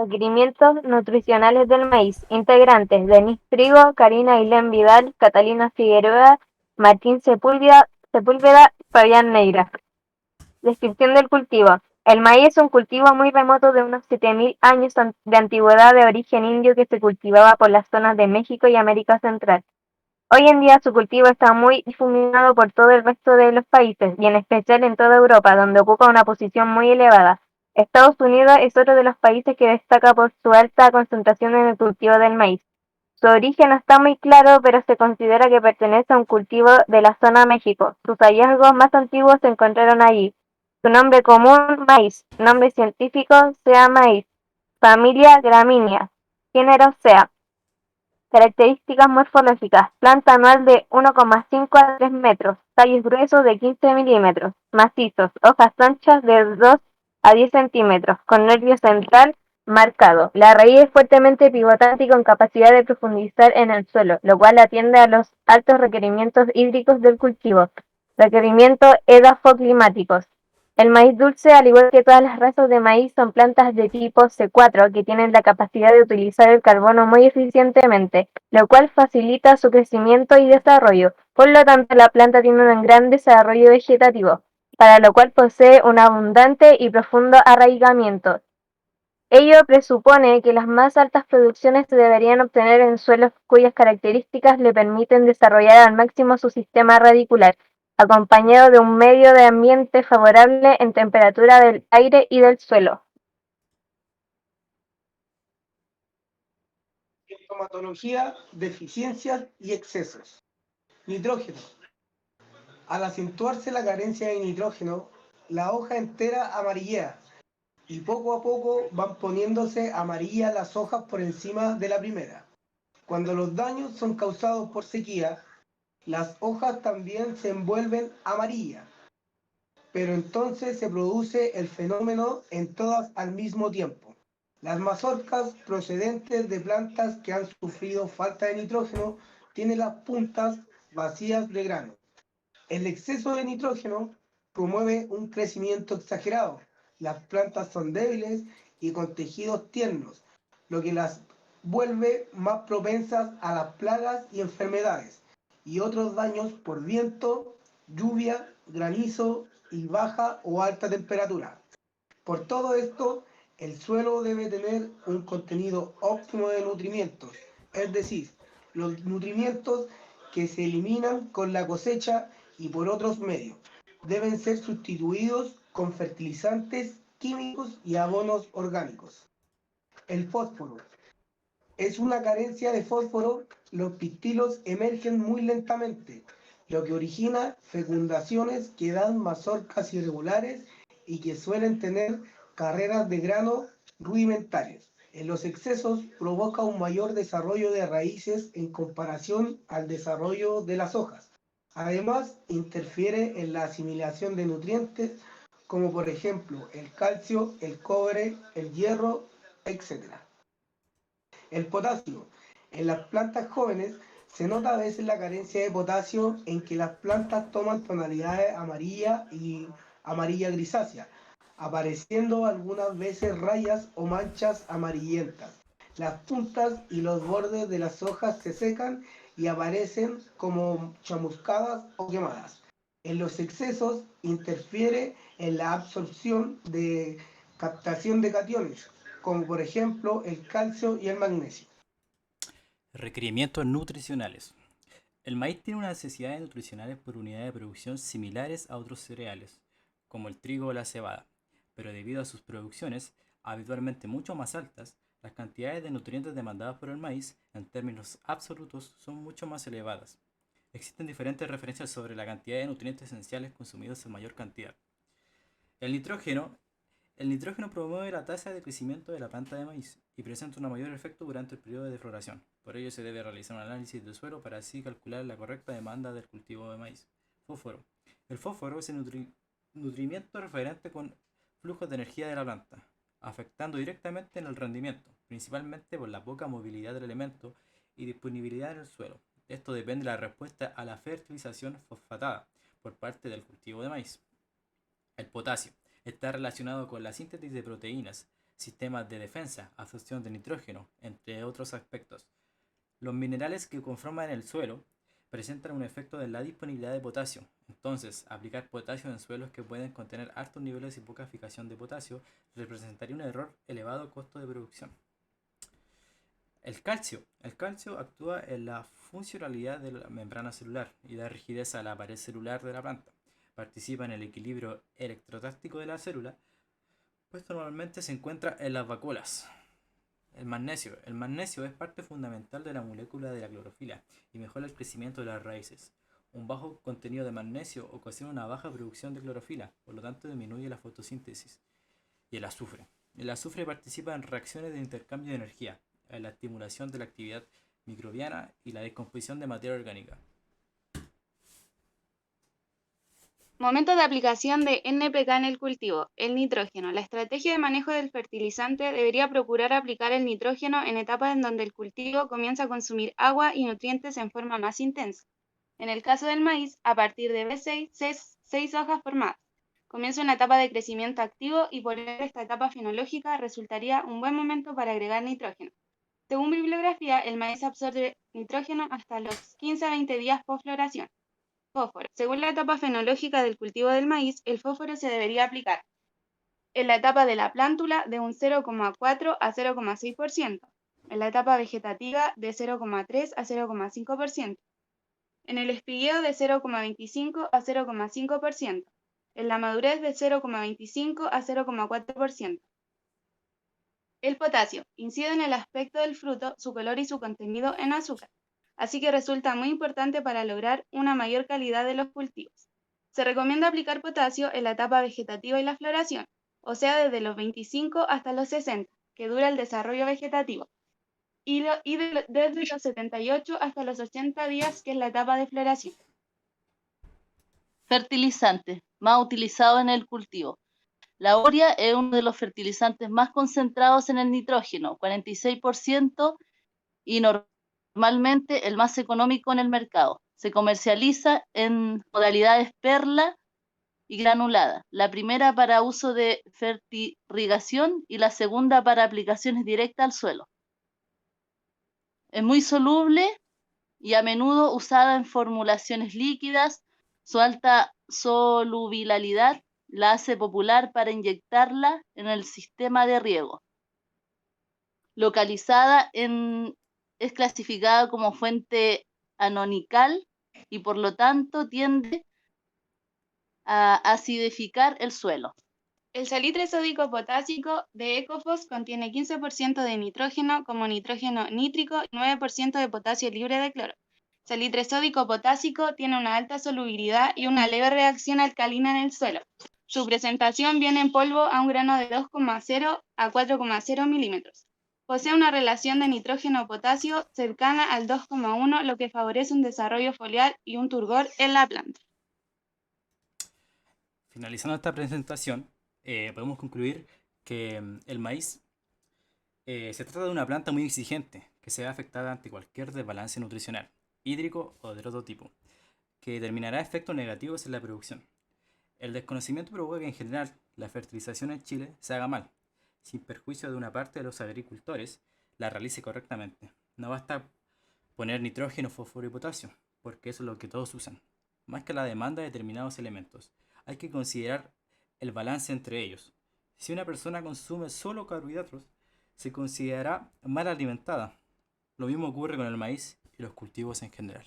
Requerimientos nutricionales del maíz. Integrantes: Denis Trigo, Karina Ailén Vidal, Catalina Figueroa, Martín Sepúlveda, Fabián Neira. Descripción del cultivo. El maíz es un cultivo muy remoto de unos 7000 años de antigüedad de origen indio que se cultivaba por las zonas de México y América Central. Hoy en día su cultivo está muy difuminado por todo el resto de los países y en especial en toda Europa, donde ocupa una posición muy elevada. Estados Unidos es otro de los países que destaca por su alta concentración en el cultivo del maíz. Su origen no está muy claro, pero se considera que pertenece a un cultivo de la zona México. Sus hallazgos más antiguos se encontraron allí. Su nombre común, maíz. Nombre científico, sea maíz. Familia, gramínea. Género, sea. Características morfológicas: planta anual de 1,5 a 3 metros, tallos gruesos de 15 milímetros, macizos, hojas anchas de 2 a 10 centímetros, con nervio central marcado. La raíz es fuertemente pivotante y con capacidad de profundizar en el suelo, lo cual atiende a los altos requerimientos hídricos del cultivo. Requerimientos edafoclimáticos. El maíz dulce, al igual que todas las razas de maíz, son plantas de tipo C4 que tienen la capacidad de utilizar el carbono muy eficientemente, lo cual facilita su crecimiento y desarrollo. Por lo tanto, la planta tiene un gran desarrollo vegetativo, para lo cual posee un abundante y profundo arraigamiento. Ello presupone que las más altas producciones se deberían obtener en suelos cuyas características le permiten desarrollar al máximo su sistema radicular, acompañado de un medio de ambiente favorable en temperatura del aire y del suelo. Sintomatología, deficiencias y excesos. Nitrógeno. Al acentuarse la carencia de nitrógeno, la hoja entera amarillea y poco a poco van poniéndose amarillas las hojas por encima de la primera. Cuando los daños son causados por sequía, las hojas también se envuelven amarillas, pero entonces se produce el fenómeno en todas al mismo tiempo. Las mazorcas procedentes de plantas que han sufrido falta de nitrógeno tienen las puntas vacías de grano. El exceso de nitrógeno promueve un crecimiento exagerado. Las plantas son débiles y con tejidos tiernos, lo que las vuelve más propensas a las plagas y enfermedades y otros daños por viento, lluvia, granizo y baja o alta temperatura. Por todo esto, el suelo debe tener un contenido óptimo de nutrimientos, es decir, los nutrimientos que se eliminan con la cosecha y por otros medios deben ser sustituidos con fertilizantes químicos y abonos orgánicos. El fósforo. Es una carencia de fósforo, los pistilos emergen muy lentamente, lo que origina fecundaciones que dan mazorcas irregulares y que suelen tener carreras de grano rudimentarias. En los excesos provoca un mayor desarrollo de raíces en comparación al desarrollo de las hojas. Además, interfiere en la asimilación de nutrientes como por ejemplo el calcio, el cobre, el hierro, etc. El potasio. En las plantas jóvenes se nota a veces la carencia de potasio en que las plantas toman tonalidades amarilla y amarilla grisácea, apareciendo algunas veces rayas o manchas amarillentas. Las puntas y los bordes de las hojas se secan y aparecen como chamuscadas o quemadas. En los excesos interfiere en la absorción de captación de cationes, como por ejemplo el calcio y el magnesio. Requerimientos nutricionales. El maíz tiene unas necesidades nutricionales por unidad de producción similares a otros cereales, como el trigo o la cebada, pero debido a sus producciones, habitualmente mucho más altas, las cantidades de nutrientes demandadas por el maíz, en términos absolutos, son mucho más elevadas. Existen diferentes referencias sobre la cantidad de nutrientes esenciales consumidos en mayor cantidad. El nitrógeno el nitrógeno promueve la tasa de crecimiento de la planta de maíz y presenta un mayor efecto durante el periodo de floración. Por ello se debe realizar un análisis del suelo para así calcular la correcta demanda del cultivo de maíz. Fósforo. El fósforo es el nutrimiento referente con flujos de energía de la planta, afectando directamente en el rendimiento, principalmente por la poca movilidad del elemento y disponibilidad en el suelo. Esto depende de la respuesta a la fertilización fosfatada por parte del cultivo de maíz. El potasio está relacionado con la síntesis de proteínas, sistemas de defensa, absorción de nitrógeno, entre otros aspectos. Los minerales que conforman el suelo presentan un efecto de la disponibilidad de potasio. Entonces, aplicar potasio en suelos que pueden contener altos niveles y poca fijación de potasio representaría un error elevado costo de producción. El calcio. El calcio actúa en la funcionalidad de la membrana celular y da rigidez a la pared celular de la planta. Participa en el equilibrio electrotáctico de la célula, pues normalmente se encuentra en las vacuolas. El magnesio. El magnesio es parte fundamental de la molécula de la clorofila y mejora el crecimiento de las raíces. Un bajo contenido de magnesio ocasiona una baja producción de clorofila, por lo tanto disminuye la fotosíntesis. Y el azufre. El azufre participa en reacciones de intercambio de energía, en la estimulación de la actividad microbiana y la descomposición de materia orgánica. Momento de aplicación de NPK en el cultivo. El nitrógeno. La estrategia de manejo del fertilizante debería procurar aplicar el nitrógeno en etapas en donde el cultivo comienza a consumir agua y nutrientes en forma más intensa. En el caso del maíz, a partir de B6, 6 hojas formadas. Comienza una etapa de crecimiento activo y por esta etapa fenológica resultaría un buen momento para agregar nitrógeno. Según bibliografía, el maíz absorbe nitrógeno hasta los 15 a 20 días post floración. Fósforo. Según la etapa fenológica del cultivo del maíz, el fósforo se debería aplicar en la etapa de la plántula de un 0,4 a 0,6%, en la etapa vegetativa de 0,3 a 0,5%, en el espigueo de 0,25 a 0,5%, en la madurez de 0,25 a 0,4%. El potasio incide en el aspecto del fruto, su color y su contenido en azúcar, así que resulta muy importante para lograr una mayor calidad de los cultivos. Se recomienda aplicar potasio en la etapa vegetativa y la floración, o sea desde los 25 hasta los 60, que dura el desarrollo vegetativo, y desde los 78 hasta los 80 días, que es la etapa de floración. Fertilizantes más utilizados en el cultivo. La urea es uno de los fertilizantes más concentrados en el nitrógeno, 46%, y normalmente el más económico en el mercado. Se comercializa en modalidades perla y granulada. La primera para uso de fertirrigación y la segunda para aplicaciones directas al suelo. Es muy soluble y a menudo usada en formulaciones líquidas. Su alta solubilidad la hace popular para inyectarla en el sistema de riego. Es clasificada como fuente anonical y por lo tanto tiende a acidificar el suelo. El salitre sódico potásico de Ecofos contiene 15% de nitrógeno como nitrógeno nítrico y 9% de potasio libre de cloro. Salitre sódico potásico tiene una alta solubilidad y una leve reacción alcalina en el suelo. Su presentación viene en polvo a un grano de 2,0 a 4,0 milímetros. Posee una relación de nitrógeno-potasio cercana al 2,1, lo que favorece un desarrollo foliar y un turgor en la planta. Finalizando esta presentación, podemos concluir que el maíz se trata de una planta muy exigente que se ve afectada ante cualquier desbalance nutricional, hídrico o de otro tipo, que determinará efectos negativos en la producción. El desconocimiento provoca que en general la fertilización en Chile se haga mal, sin perjuicio de una parte de los agricultores la realice correctamente. No basta poner nitrógeno, fósforo y potasio, porque eso es lo que todos usan. Más que la demanda de determinados elementos, hay que considerar el balance entre ellos. Si una persona consume solo carbohidratos, se considerará mal alimentada. Lo mismo ocurre con el maíz y los cultivos en general.